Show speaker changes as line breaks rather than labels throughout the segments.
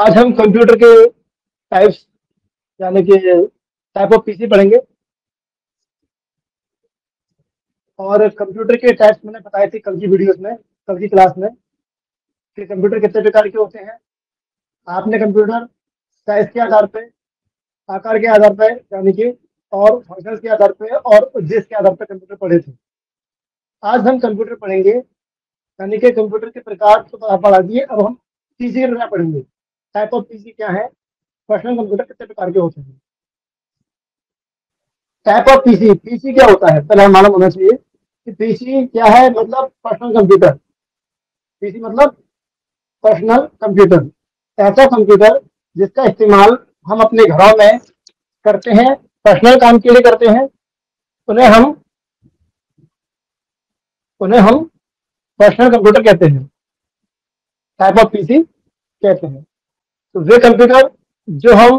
आज हम कंप्यूटर के टाइप्स यानी कि टाइप ऑफ पीसी पढ़ेंगे। और कंप्यूटर के टाइप्स मैंने बताए थे कल की वीडियोस में, कल की क्लास में, कि कंप्यूटर कितने प्रकार के होते हैं। आपने कंप्यूटर साइज के आधार पे, आकार के आधार पे यानी कि और फंक्शंस के आधार पे और उद्देश्य के आधार पे कंप्यूटर पढ़े थे। आज हम कंप्यूटर पढ़ेंगे यानी कि कंप्यूटर के प्रकार तो पढ़ा दिए, अब हम पीसी के प्रकार पढ़ेंगे। टाइप ऑफ पीसी क्या है, पर्सनल कंप्यूटर कितने प्रकार के होते हैं। टाइप ऑफ पीसी, पीसी क्या होता है पहले मालूम होना चाहिए कि पीसी क्या है। मतलब पर्सनल कंप्यूटर, पीसी मतलब पर्सनल कंप्यूटर, ऐसा कंप्यूटर जिसका इस्तेमाल हम अपने घरों में करते हैं, पर्सनल काम के लिए करते हैं। उन्हें हम उन्हें हम पर्सनल कंप्यूटर कहते हैं, टाइप ऑफ पीसी कहते हैं। तो वे कंप्यूटर जो हम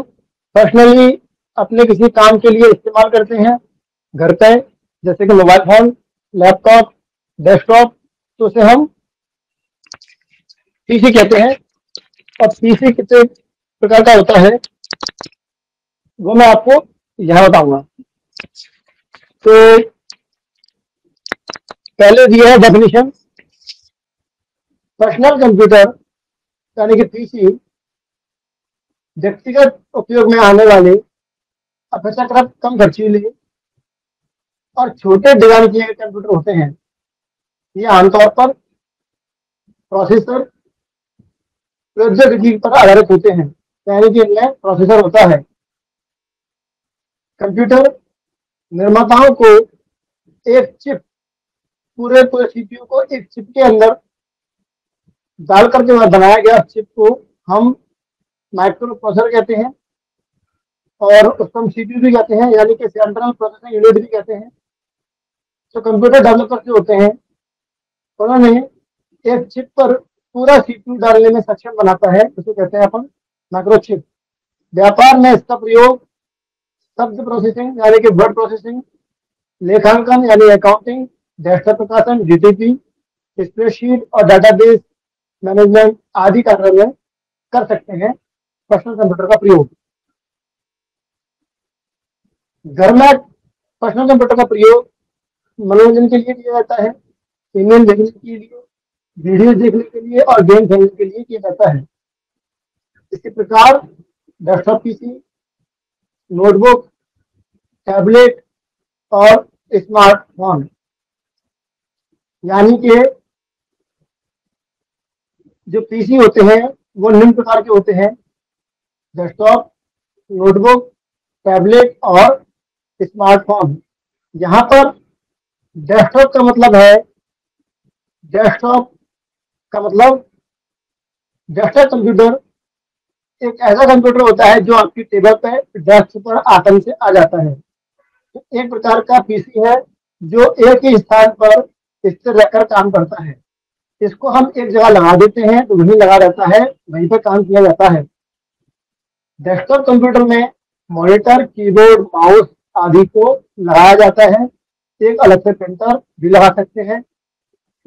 पर्सनली अपने किसी काम के लिए इस्तेमाल करते हैं घर पे, जैसे कि मोबाइल फोन, लैपटॉप, डेस्कटॉप, तो उसे हम पीसी कहते हैं। और पीसी कितने प्रकार का होता है वो मैं आपको यहाँ बताऊंगा। तो पहले दिया है डेफिनेशन। पर्सनल कंप्यूटर यानी कि पीसी व्यक्तिगत उपयोग में आने वाले अपेक्षाकृत कम खर्चीले और छोटे डिजाइन किए गए कंप्यूटर होते हैं। ये आमतौर पर प्रोसेसर प्रौद्योगिकी पर आधारित होते हैं, यानी कि इनमें प्रोसेसर होता है। कंप्यूटर निर्माताओं को एक चिप, पूरे पूरे सीपीयू को एक चिप के अंदर डालकर के बनाया गया चिप को हम माइक्रो प्रोसेसर कहते हैं, और उसको हम सीपीयू भी कहते हैं, यानी कि सेंट्रल प्रोसेसिंग यूनिट भी कहते हैं। तो कंप्यूटर डेवलपर जो होते हैं उन्होंने एक चिप पर पूरा सीपीयू डालने में सक्षम बनाता है, उसे कहते हैं अपन माइक्रोचिप। व्यापार में इसका प्रयोग शब्द प्रोसेसिंग यानी कि वर्ड प्रोसेसिंग, लेखांकन यानी अकाउंटिंग, डेस्कटॉप प्रकाशन डीटीपी, स्प्रेडशीट और डाटाबेस मैनेजमेंट आदि कार्यों में कर सकते हैं पर्सनल कंप्यूटर का प्रयोग। घर में पर्सनल कंप्यूटर का प्रयोग मनोरंजन के लिए किया जाता है, ईमेल देखने के लिए, वीडियो देखने के लिए और गेम खेलने के लिए किया जाता है। इसी प्रकार डेस्कटॉप पीसी, नोटबुक, टैबलेट और स्मार्टफोन यानी कि जो पीसी होते हैं वो निम्न प्रकार के होते हैं: डेस्कटॉप, नोटबुक, टैबलेट और स्मार्टफोन। यहाँ पर डेस्कटॉप का मतलब है, डेस्कटॉप का मतलब डेस्कटॉप कंप्यूटर एक ऐसा कंप्यूटर होता है जो आपकी टेबल पे डेस्क पर आसानी से आ जाता है। तो एक प्रकार का पीसी है जो एक ही स्थान पर स्थिर रहकर काम करता है। इसको हम एक जगह लगा देते हैं तो वहीं लगा रहता है, वहीं पर काम किया जाता है। डेस्कटॉप कंप्यूटर में मॉनिटर, कीबोर्ड, माउस आदि को लगाया जाता है। एक अलग से प्रिंटर भी लगा सकते हैं।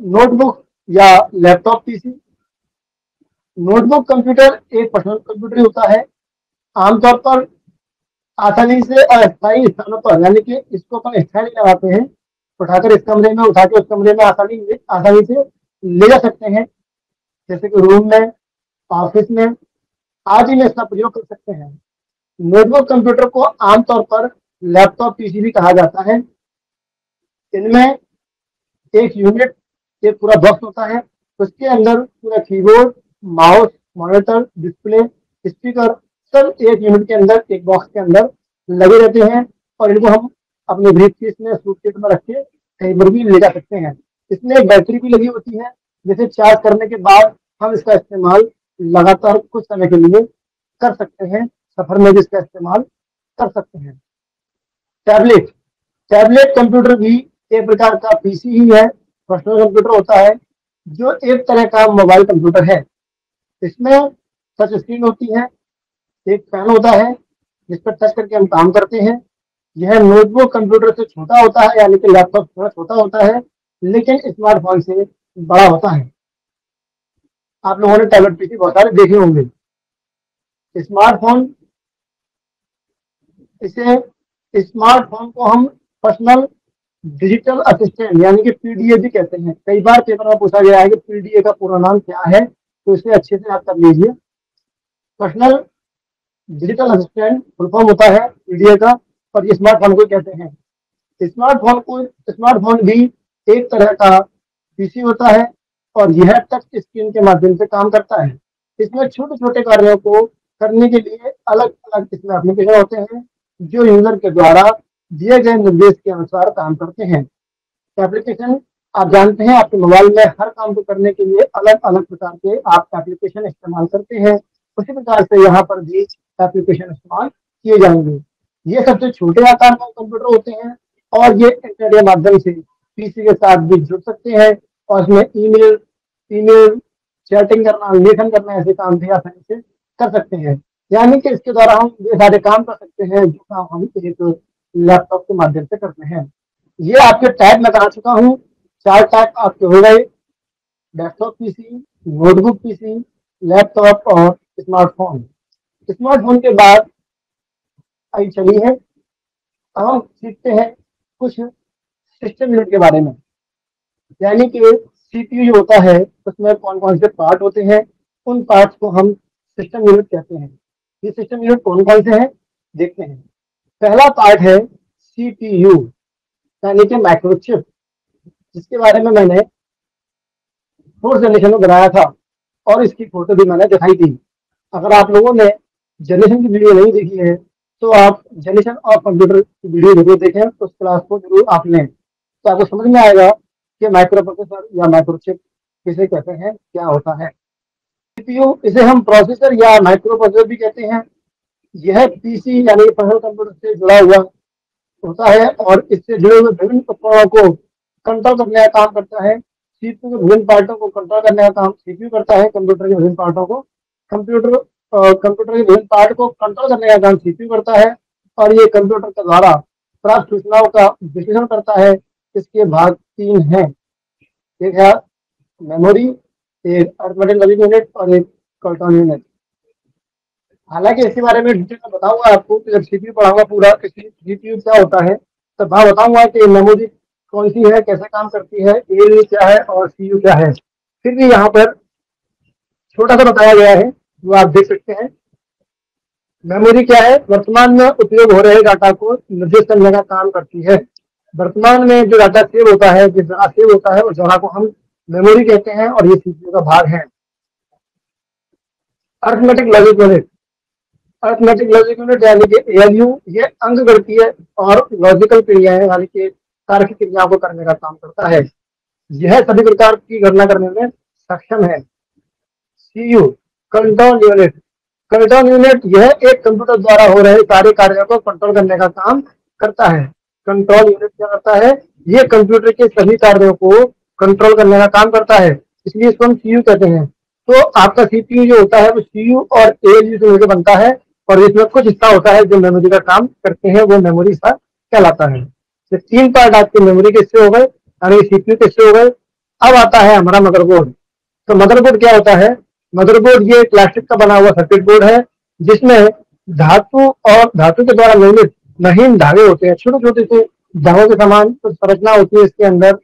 नोटबुक या लैपटॉप पीसी, नोटबुक कंप्यूटर एक पर्सनल कंप्यूटर होता है। आमतौर पर आसानी से अस्थायी स्थानों पर, यानी कि इसको अपन स्थायी नहीं लगाते हैं, उठाकर इस कमरे में, उठा के उस कमरे में आसानी से ले जा सकते हैं, जैसे कि रूम में, ऑफिस में आदि में इसका प्रयोग कर सकते हैं। नोटबुक कंप्यूटर को आमतौर पर लैपटॉप पीसी भी कहा जाता है। इनमें एक यूनिट, एक पूरा बॉक्स होता है, उसके अंदर पूरा keyboard, mouse, monitor, display, speaker सब एक यूनिट के अंदर, एक बॉक्स के अंदर लगे रहते हैं। और इनको हम अपने ब्रीफकेस में, सूटकेस में रख के कहीं पर भी ले जा सकते हैं। इसमें एक बैटरी भी लगी होती है, जिसे चार्ज करने के बाद हम इसका इस्तेमाल लगातार कुछ समय के लिए कर सकते हैं, सफर में भी इसका इस्तेमाल कर सकते हैं। टैबलेट, टैबलेट कंप्यूटर भी एक प्रकार का पीसी ही है, पर्सनल कंप्यूटर होता है, जो एक तरह का मोबाइल कंप्यूटर है। इसमें टच स्क्रीन होती है, एक फैन होता है जिस पर टच करके हम काम करते हैं। यह नोटबुक कंप्यूटर से छोटा होता है, यानी कि लैपटॉप थोड़ा छोटा होता है, लेकिन स्मार्टफोन से बड़ा होता है। आप लोगों ने टैबलेट पीसी बहुत सारे देखे होंगे। स्मार्टफोन, इसे स्मार्टफोन को हम पर्सनल डिजिटल असिस्टेंट यानी कि पीडीए भी कहते हैं। कई बार पेपर में पूछा गया है कि पीडीए का पूरा नाम क्या है, तो इसे अच्छे से याद कर लीजिए। Personal digital assistant full form होता है पीडीए का, और ये स्मार्टफोन को कहते हैं। स्मार्टफोन भी एक तरह का पीसी होता है और यह टच स्क्रीन के माध्यम से काम करता है। इसमें छोटे छोटे कार्यों को करने के लिए अलग अलग इसमें एप्लीकेशन होते हैं जो यूजर के द्वारा दिए गए निर्देश के अनुसार काम करते हैं। एप्लीकेशन, आप जानते हैं आपके मोबाइल में हर काम को करने के लिए अलग अलग प्रकार के आप एप्लीकेशन इस्तेमाल करते हैं, उसी प्रकार से यहाँ पर भी एप्लीकेशन इस्तेमाल किए जाएंगे। ये सबसे छोटे आकार के कंप्यूटर होते हैं और ये इंटरनेट के माध्यम से पीसी के साथ भी जुड़ सकते हैं और इसमें ईमेल ईमेल चैटिंग करना, लेखन करना, ऐसे काम भी आसानी से कर सकते हैं। यानी कि इसके द्वारा हम ये सारे काम कर सकते हैं जो काम हम एक लैपटॉप के माध्यम से करते हैं। ये आपके टैब में बता चुका हूँ। 4 टैब आपके हो गए, desktop PC, notebook PC, laptop और स्मार्टफोन। स्मार्टफोन के बाद आई चली है, अब हम सीखते हैं कुछ सिस्टम यूनिट के बारे में। यानी कि सीपीयू जो होता है उसमें कौन कौन से पार्ट होते हैं, उन पार्ट्स को हम सिस्टम यूनिट कहते हैं। ये सिस्टम यूनिट कौन कौन से हैं देखते हैं। पहला पार्ट है सीपीयू यानी कि माइक्रोचिप, जिसके बारे में मैंने 4th जनरेशन में बनाया था और इसकी फोटो भी मैंने दिखाई थी। अगर आप लोगों ने जनरेशन की वीडियो नहीं देखी है तो आप जनरेशन ऑफ कंप्यूटर की वीडियो जरूर देखें, उस क्लास को जरूर आप लें, तो आपको समझ में आएगा कि माइक्रो प्रोसेसर या माइक्रोचिप किसे कहते हैं, क्या होता है। सीपीयू, इसे हम प्रोसेसर या माइक्रो प्रोसेसर भी कहते हैं। यह पीसी यानी पर्सनल कंप्यूटर से जुड़ा हुआ होता है और इससे जुड़े हुए विभिन्न उपकरणों को कंट्रोल करने का काम करता है। सीपीयू के विभिन्न पार्टों को कंट्रोल करने का काम सीपीयू करता है। कंप्यूटर के विभिन्न पार्टों को कंप्यूटर के विभिन्न पार्ट को कंट्रोल करने का काम सीपीयू करता है और ये कंप्यूटर के द्वारा प्राप्त सूचनाओं का विश्लेषण करता है। इसके भाग 3 हैं, एक है मेमोरी, एक अरिथमेटिक लॉजिक यूनिट और एक कंट्रोल यूनिट। हालांकि इसके बारे में डिटेल में बताऊंगा आपको कि जब सीपीयू पढ़ाऊंगा पूरा सीपीयू क्या होता है, तब मैं बताऊंगा कि मेमोरी कौन सी है, कैसे काम करती है, एएलयू क्या है और सीयू क्या है। फिर भी यहाँ पर छोटा सा बताया गया है जो आप देख सकते हैं। मेमोरी क्या है, वर्तमान में उपयोग हो रहे डाटा को निर्देश करने का काम करती है। वर्तमान में जो डाटा सेव होता है, जिस जगह सेव होता है उस जगह को हम मेमोरी कहते हैं और ये सीपीयू का भाग है। Arithmetic logic unit, arithmetic logic unit यानी कि एएलयू, ये अंकगणितीय और लॉजिकल क्रियाएं यानी कि तार्किक क्रियाओं को करने का काम करता है। यह सभी प्रकार की गणना करने में सक्षम है। CU, control unit, control unit यह एक कंप्यूटर द्वारा हो रहे सारे कार्यों को कंट्रोल करने का काम करता है। कंट्रोल यूनिट क्या करता है, ये कंप्यूटर के सभी कार्यों को कंट्रोल करने का काम करता है, इसलिए इसको हम सीयू कहते हैं। तो आपका सीपीयू जो होता है वो सीयू और एएलयू से मिलकर बनता है और इसमें कुछ हिस्सा होता है जो मेमोरी का काम करते हैं, वो मेमोरी हिस्सा कहलाता है। तो 3 पार्ट आपके मेमोरी के हिस्से हो गए यानी सीपीयू के हिस्से हो गए। अब आता है हमारा मदरबोर्ड। तो मदरबोर्ड क्या होता है, मदरबोर्ड ये प्लास्टिक का बना हुआ सर्किट बोर्ड है जिसमें धातु और धातु के द्वारा निर्मित महीन धागे होते हैं, छोटे छोटे से धागों के समान कुछ संरचना होती है इसके अंदर,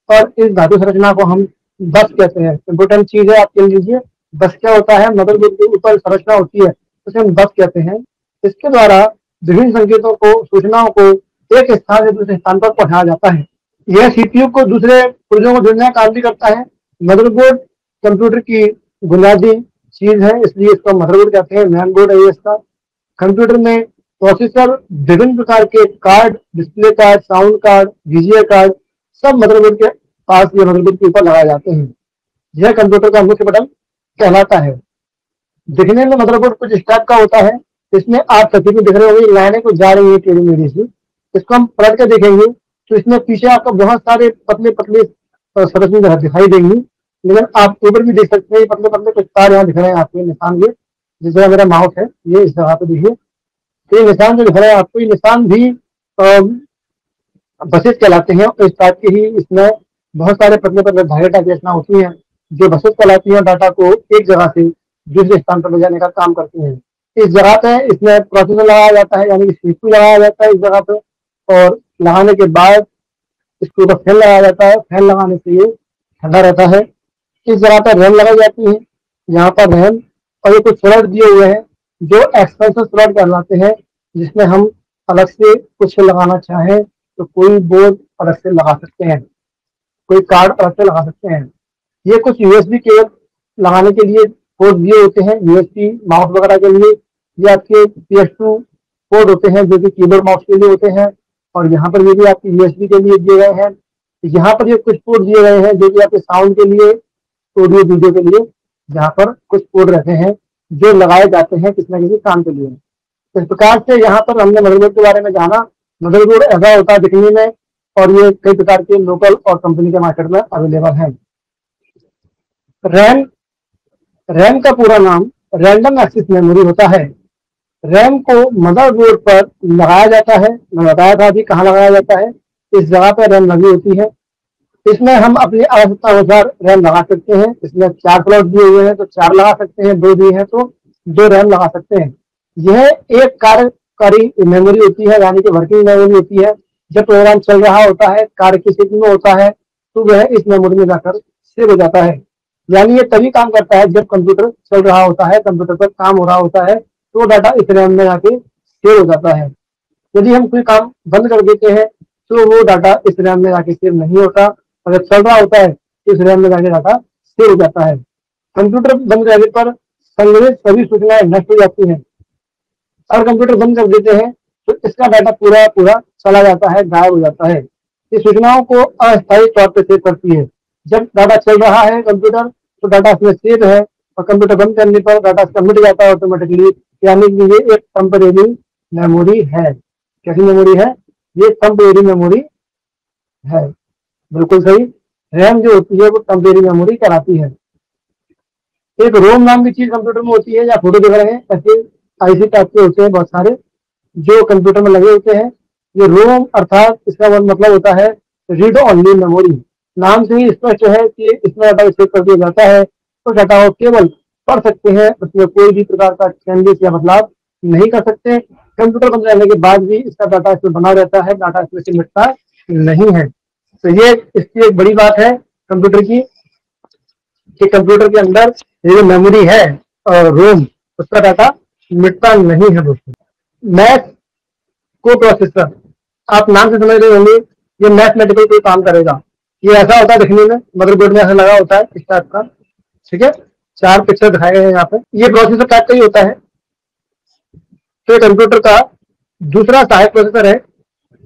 और इस धातु संरचना को हम बस कहते हैं। इम्पोर्टेंट चीज है, आप कह लीजिए बस क्या होता है, मदरबोर्ड के ऊपर संरचना होती है उसे हम बस कहते हैं। इसके द्वारा विभिन्न संकेतों को, सूचनाओं को एक स्थान से दूसरे स्थान पर पहुंचाया जाता है। यह सीपीयू को दूसरे पुर्जों को जोड़ने का काम भी करता है। मदरबोर्ड कंप्यूटर की बुनियादी चीज है इसलिए इसको मदरबोर्ड कहते हैं, मेन बोर्ड है ये इसका। कंप्यूटर में प्रोसेसर, विभिन्न प्रकार के card, display card, sound card, VGA card, सब मदरबोर्ड के पास ये मदरबोर्ड के ऊपर लगाए जाते हैं। यह कंप्यूटर का मुख्य बटन कहलाता है। दिखने में मदरबोर्ड कुछ इस टाइप का होता है, इसमें आप सभी को दिख रहे होंगे लाइनें कुछ जा रही है टेढ़ी मेढ़ी सी। इसको हम पलट के देखेंगे तो इसमें पीछे आपको बहुत सारे पतले पतले संरचना दिखाई देंगी, लेकिन आप ऊपर भी देख सकते हैं पतले पतले कुछ तार यहाँ दिख रहे हैं आपको, निशान ये जिस जगह मेरा माउस है ये इस जगह पे देखिए, तो ये निशान जो दिख रहे हैं आपको, ये निशान भी बसेस कहलाते हैं। इस टाइप के ही इसमें बहुत सारे पतले पतले धागे टाइप रचना होती है जो बसेस कहलाती है, डाटा को एक जगह से दूसरे स्थान पर ले जाने का काम करती हैं। इस जगह पे इसमें प्रोसेसर लगाया जाता है, यानी कि सीपीयू लगाया जाता है इस जगह पे, और लगाने के बाद इसके ऊपर फैन लगाया जाता है। फैन लगाने से ये ठंडा रहता है। इस जगह पर रैम लगाई जाती है, यहाँ पर रैम, और ये कुछ स्लॉट दिए हुए हैं जो एक्सपेंसिव स्लॉट कहलाते हैं, जिसमें हम अलग से कुछ लगाना चाहें तो कोई बोर्ड अलग से लगा सकते हैं, कोई कार्ड अलग से लगा सकते हैं। ये कुछ यूएसबी केबल लगाने के लिए पोर्ट दिए होते हैं, यूएसबी माउस वगैरह के लिए। ये आपके PS2 पोर्ट होते हैं जो कि कीबोर्ड माउस के लिए होते हैं, और यहाँ पर ये भी आपके यूएसबी के लिए दिए गए हैं। यहाँ पर ये कुछ पोर्ट दिए गए हैं जो कि आपके साउंड के लिए, ऑडियो वीडियो के लिए, यहाँ पर कुछ पोर्ट रहते हैं जो लगाए जाते हैं किसी न किसी काम के लिए। इस प्रकार से यहाँ पर हमने मदरबोर्ड के बारे में जाना। मदरबोर्ड ऐसा होता है दिखने में, और ये कई प्रकार के लोकल और कंपनी के मार्केट में अवेलेबल है। रैम, रैम का पूरा नाम रैंडम एक्सेस मेमोरी होता है। रैम को मदरबोर्ड पर लगाया जाता है, मैं बताया था अभी कहाँ लगाया जाता है, इस जगह पर रैम लगी होती है। इसमें हम अपनी आवश्यकता अनुसार रैम लगा सकते हैं। इसमें 4 स्लॉट दिए हुए हैं तो 4 लगा सकते हैं, 2 दिए हैं तो 2 रैम लगा सकते हैं। यह एक कार्यकारी मेमोरी होती है, यानी कि वर्किंग मेमोरी होती है। जब प्रोग्राम चल रहा होता है, कार्य की स्थिति में होता है, तो वह इस मेमोरी में जाकर सेव हो जाता है। यानी ये तभी काम करता है जब कंप्यूटर चल रहा होता है, कंप्यूटर पर काम हो रहा होता है, तो डाटा इस रैम में जाके सेव हो जाता है। यदि हम कोई काम बंद कर देते हैं तो वो डाटा इस रैम में जाके सेव नहीं होता, और जब चल रहा होता है तो इस रैम में जाके डाटा सेव हो जाता है। कंप्यूटर बंद करने पर संग्रहित सभी सूचनाएं नष्ट हो जाती हैं। अगर कंप्यूटर बंद कर देते हैं तो इसका डाटा पूरा पूरा चला जाता है, गायब हो जाता है। ये सूचनाओं को अस्थायी तौर पर सेव करती है। जब डाटा चल रहा है कंप्यूटर, तो डाटा इसमें सेव है, और कंप्यूटर बंद करने पर डाटा इसका मिट जाता है ऑटोमेटिकली। यानी कि ये एक टेम्परेरी मेमोरी है। कैसी मेमोरी है? ये टेम्परेरी मेमोरी है। बिल्कुल सही। रैम जो होती है वो टेम्परेरी मेमोरी कहलाती है। एक रोम नाम की चीज कंप्यूटर में होती है, या फोटो दिख रहे हैं ऐसे आईसी टाइप के होते हैं बहुत सारे जो कंप्यूटर में लगे होते हैं। ये रोम अर्थात इसका मतलब होता है रीड ओनली मेमोरी। नाम से ही स्पष्ट है कि इसमें डाटा सेव कर दिया जाता है, तो डाटा को केवल पढ़ सकते हैं, उसमें कोई भी प्रकार का चेंजेस या बदलाव नहीं कर सकते। कंप्यूटर बंद रहने के बाद भी इसका डाटा इसमें बना रहता है, डाटा इसमें से मिटता नहीं है। तो ये इसकी एक बड़ी बात है कंप्यूटर की, कि कंप्यूटर के अंदर ये जो मेमोरी है और रोम, उसका डाटा मिटता नहीं है दोस्तों। मैथ को प्रोसेसर, आप नाम से समझ रहे होंगे, ये मैथमेटिकल कोई काम करेगा। ये ऐसा होता है दिखने में, मदरबोर्ड में ऐसा लगा होता है इस टाइप का, ठीक है। 4 पिक्चर दिखाए गए हैं यहाँ पे। ये प्रोसेसर टाइप का ही होता है। तो कंप्यूटर का दूसरा सहायक प्रोसेसर है।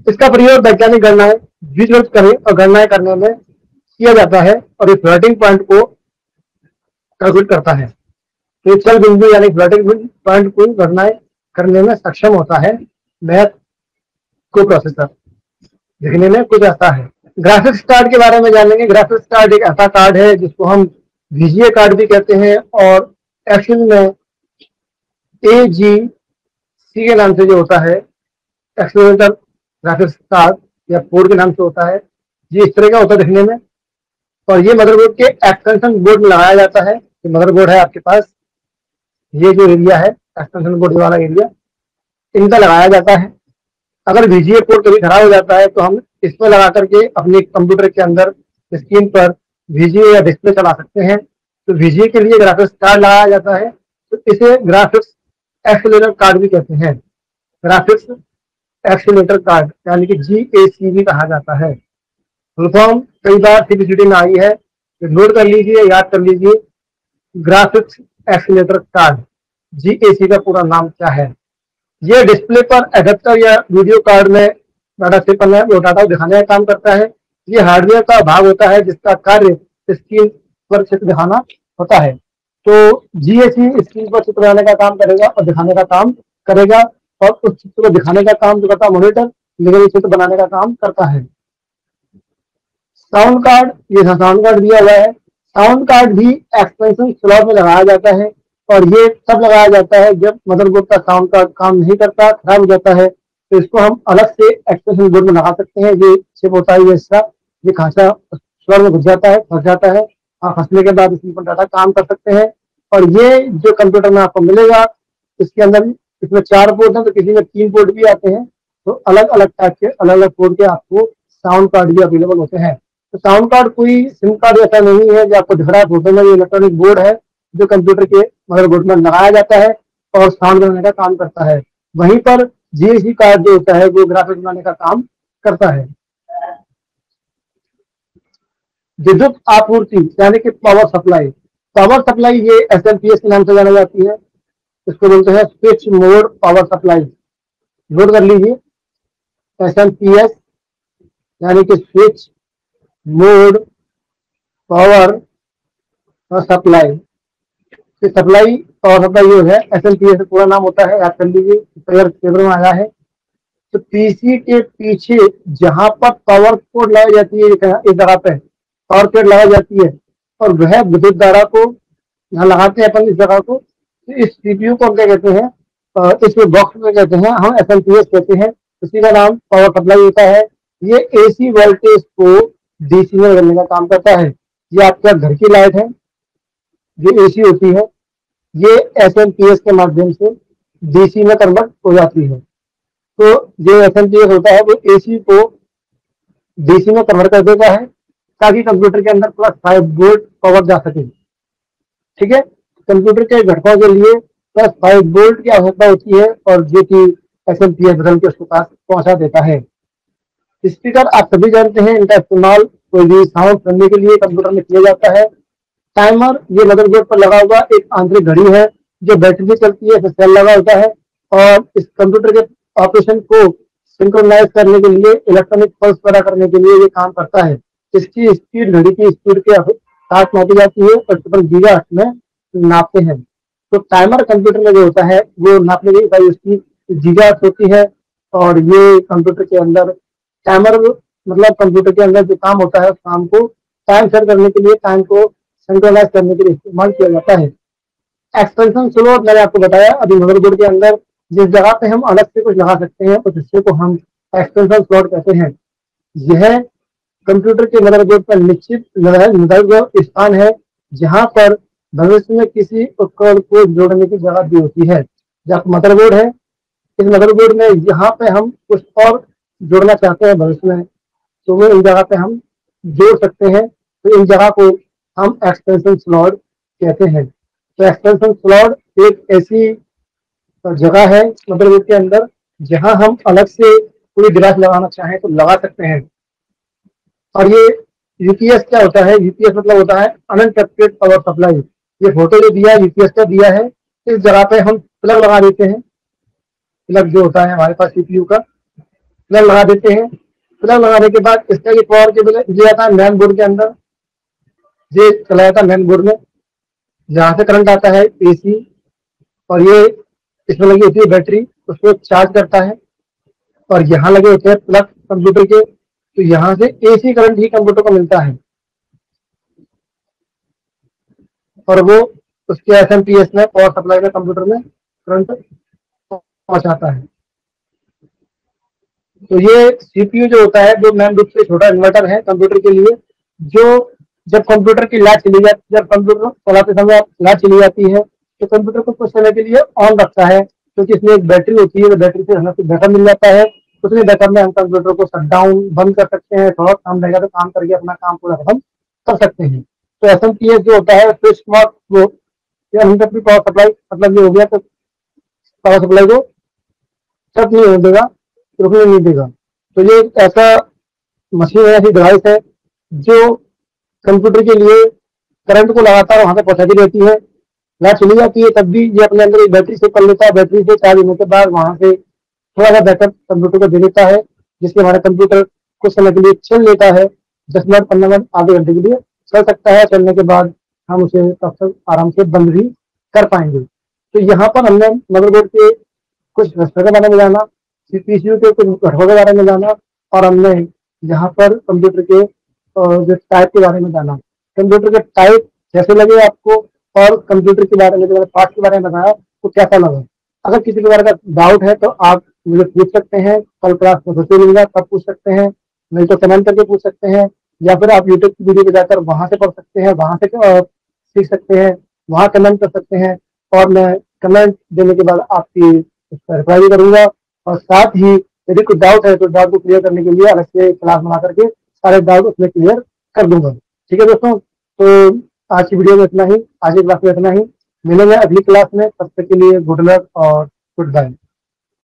इसका प्रयोग वैज्ञानिक गणनाएं, विजुअल करें और गणनाएं करने में किया जाता है, और ये फ्लोटिंग पॉइंट को कैलकुलेट करता है। तो चल बिंदु यानी फ्लोटिंग पॉइंट को गणनाएं करने में सक्षम होता है मैथ को प्रोसेसर। देखने में कुछ ऐसा है। ग्राफिक्स कार्ड के बारे में जानेंगे। ग्राफिक्स कार्ड एक ऐसा कार्ड है जिसको हम VGA कार्ड भी कहते हैं, और एक्चुअल में AGC के नाम से जो होता है, एक्सीलरेटर ग्राफिक्स कार्ड या पोर्ट के नाम से होता है। ये इस तरह का होता है दिखने में, और ये मदरबोर्ड के एक्सटेंशन बोर्ड में लगाया जाता है। ये मदरबोर्ड है आपके पास, ये जो एरिया है एक्सटेंशन बोर्ड वाला एरिया, इनका लगाया जाता है। अगर VGA पोर्ट कभी खराब हो जाता है तो हम इसमें लगा करके अपने कंप्यूटर के अंदर स्क्रीन पर VGA या डिस्प्ले चला सकते हैं। तो VGA के लिए ग्राफिक्स कार्ड लगाया जाता है, तो इसे ग्राफिक्स एक्सीलरेटर कार्ड भी कहते हैं। ग्राफिक्स एक्सीलरेटर कार्ड यानी कि GAC भी कहा जाता है। फुल फॉर्म कई बार CPCT में आई है, तो नोट कर लीजिए, याद कर लीजिए। ग्राफिक्स एक्सीलरेटर कार्ड, GAC का पूरा नाम क्या है। ये डिस्प्ले पर एडेप्टर या वीडियो कार्ड में डाटा सेव करना है, वो डाटा दिखाने का काम करता है। ये हार्डवेयर का भाग होता है जिसका कार्य स्क्रीन पर चित्र दिखाना होता है। तो GAC स्क्रीन पर चित्र दिखाने का काम करेगा और दिखाने का काम करेगा, और उस चित्र को दिखाने का काम जो करता है मॉनिटर, लेकिन चित्र बनाने का काम करता है। साउंड कार्ड, ये साउंड कार्ड दिया हुआ है। साउंड कार्ड भी एक्सपेंशन स्लॉट में लगाया जाता है, और ये तब लगाया जाता है जब मदरबोर्ड का साउंड कार्ड काम नहीं करता, खराब हो जाता है, तो इसको हम अलग से एक्सटेंशन बोर्ड में लगा सकते हैं। ये चिप होता है, ये हिस्सा, ये खांचा स्लॉट में घुस जाता है, फंस जाता है। फंसने के बाद इसमें डाटा काम कर सकते हैं। और ये जो कंप्यूटर में आपको मिलेगा, इसके अंदर इसमें 4 पोर्ट है, तो किसी में 3 पोर्ट भी आते हैं। तो अलग अलग टाइप के अलग अलग पोर्ट के आपको साउंड कार्ड भी अवेलेबल होते हैं। तो साउंड कार्ड कोई सिम कार्ड ऐसा नहीं है जो आपको दिख रहा है फोटो में, ये इलेक्ट्रॉनिक बोर्ड है जो कंप्यूटर के मदरबोर्ड में लगाया जाता है और साउंड बनाने का काम करता है। वहीं पर जीएसडी कार्ड जो होता है वो ग्राफिक्स बनाने का काम करता है। विद्युत आपूर्ति यानी कि पावर सप्लाई, पावर सप्लाई ये एसएमपीएस के नाम से जानी जाती है। इसको बोलते हैं switch mode power supply. Note कर लीजिए, एसएमपीएस यानी कि switch mode power supply. Supply power supply जो है एसएमपीएस का पूरा नाम होता है, याद कर लीजिए, पेपर में आया है। तो पीसी के पीछे जहां पर पावर कोड लगाई जाती है, इस जगह पे पावर कोड लगाई जाती है और वह विद्युत धारा को यहाँ लगाते हैं अपन इस जगह को। तो इस सीपीयू को हम क्या कहते हैं, इस बॉक्स में कहते हैं हम एसएमपीएस कहते हैं। इसी का नाम पावर सप्लाई होता है। ये एसी वोल्टेज को डीसी में बदलने का काम करता है। ये आपका घर की लाइट है जो एसी होती है, ये एसएमपीएस के माध्यम से डीसी में कन्वर्ट हो जाती है। तो जो एसएमपीएस होता है वो एसी को डीसी में कन्वर्ट कर देता है ताकि कंप्यूटर के अंदर +5 वोल्ट पावर जा सके। ठीक है, कंप्यूटर के घटकों के लिए +5 वोल्ट की आवश्यकता होती है और जो कि एसएमपीएस बदल के उसके पास पहुंचा देता है। स्पीकर आप सभी जानते हैं, इनका इस्तेमाल कोई भी साउंड सुनने के लिए कंप्यूटर में किया जाता है। टाइमर, ये मदरबोर्ड पर लगा हुआ एक आंतरिक घड़ी है जो बैटरी से चलती है, सेल लगा होता है और इस कंप्यूटर के ऑपरेशन को सिंक्रोनाइज करने के लिए, इलेक्ट्रॉनिक पल्स पैदा करने के लिए ये काम करता है। इसकी स्पीड घड़ी की स्पीड के साथ नापी जाती है और गीगाहर्ट्ज में नापते हैं। तो टाइमर कंप्यूटर में जो होता है वो नापने की इकाई उसकी गीगाहर्ट्ज होती है और ये कंप्यूटर के अंदर टाइमर मतलब कंप्यूटर के अंदर जो काम होता है उस काम को टाइम सेट करने के लिए, टाइम को सिंक्रोनाइज करने के लिए इस्तेमाल किया जाता है। एक्सटेंशन स्लॉट मैंने आपको बताया, अभी मदरबोर्ड के अंदर जिस जगह पे हम अलग से कुछ लगा सकते हैं उस हिस्से को हम एक्सटेंशन स्लॉट कहते हैं। यह कंप्यूटर के मदरबोर्ड पर निश्चित निर्धारित स्थान है जहां पर भविष्य में किसी उपकरण को जोड़ने की जगह भी होती है। जब मदरबोर्ड है, इस मदरबोर्ड में यहाँ पे हम कुछ और जोड़ना चाहते हैं भविष्य में, तो वो इन जगह पे हम जोड़ सकते हैं। तो इन जगह को हम एक्सटेंशन स्लॉट कहते हैं। तो एक्सटेंशन स्लॉट एक ऐसी जगह है मदरबोर्ड के अंदर जहां हम अलग से कोई डिवाइस लगाना चाहें तो लगा सकते हैं। और ये यूपीएस क्या होता है, यूपीएस मतलब होता है अनइंटरप्टेड पावर सप्लाई। ये फोटो जो दिया है यूपीएस का दिया है, इस जगह पे हम प्लग लगा देते हैं। प्लग जो होता है हमारे पास सीपीयू का, प्लग लगा देते हैं। प्लग लगाने के बाद इसका ये पावर केबल दिया जाता है मेन बोर्ड के अंदर, ये चला जाता है मेन बोर्ड में, जहाँ से करंट आता है एसी, और ये इसमें लगी होती है बैटरी, उसको चार्ज करता है। और यहाँ लगे होते हैं प्लग कंप्यूटर के, तो यहाँ से एसी करंट ही कंप्यूटर को मिलता है और वो उसके एसएमपीएस में पावर सप्लाई में कंप्यूटर में करंट पहुंचाता है। तो ये सीपीयू जो होता है वो मेन रूप से छोटा इन्वर्टर है कंप्यूटर के लिए, जो जब कंप्यूटर की लाइट चली जाती है, जब कंप्यूटर चलाते समय लाइट चली जाती है तो कंप्यूटर को कुछ समय के लिए ऑन रखता है, क्योंकि इसमें एक बैटरी होती है, तो बैटरी से हमें बैकअप मिल जाता है। उतने बैकअप में हम कंप्यूटर को शट डाउन बंद कर सकते हैं, थोड़ा काम रहेगा तो काम करके अपना काम पूरा खत्म कर सकते हैं। तो एसएमपीएस जो होता है switch mode uninterrupted power supply, मतलब ये हो गया तो पावर सप्लाई को कट नहीं होने देगा, रुकने नहीं देगा। तो ये ऐसा मशीन है, ऐसी डिवाइस है जो कंप्यूटर के लिए करंट को लगातार वहां से पहुंचाती रहती है। लाइट चली जाती है तब भी ये अपने अंदर एक बैटरी से कर लेता है, बैटरी से चार्ज होने के बाद वहां से थोड़ा सा बैकअप कंप्यूटर को दे देता है, जिससे हमारा कंप्यूटर कुछ समय के लिए चल लेता है, 10 मिनट 15 मिनट आधे घंटे के लिए चल सकता है। चलने के बाद हम उसे तब तक आराम से बंद भी कर पाएंगे। तो यहाँ पर हमने मदरबोर्ड के कुछ रजिस्टर के बारे में जाना, सीपीयू के कुछ घटकों के बारे में जाना, और हमने यहाँ पर कंप्यूटर के जो टाइप के बारे में जाना। कंप्यूटर के टाइप कैसे लगे आपको और कंप्यूटर के बारे में जो पार्ट के बारे में बताया तो कैसा लगा। अगर किसी प्रकार का डाउट है तो आप मुझे पूछ सकते हैं, कल क्लास में बच्चे मिलेगा तब पूछ सकते हैं, नहीं तो कमेंट करके पूछ सकते हैं, या फिर आप यूट्यूब की वीडियो पे जाकर वहां से पढ़ सकते हैं, वहां से सीख सकते हैं, वहां कमेंट कर सकते हैं और मैं कमेंट देने के बाद आपकी उसका रिप्लाई भी करूंगा, और साथ ही यदि कोई डाउट है तो डाउट को क्लियर करने के लिए अलग से क्लास बना करके सारे डाउट उसमें क्लियर कर दूंगा। ठीक है दोस्तों, तो आज की वीडियो में इतना ही, आज की क्लास में इतना ही। मिलेंगे अगली क्लास में, तब तक के लिए गुड लक और गुड बाय।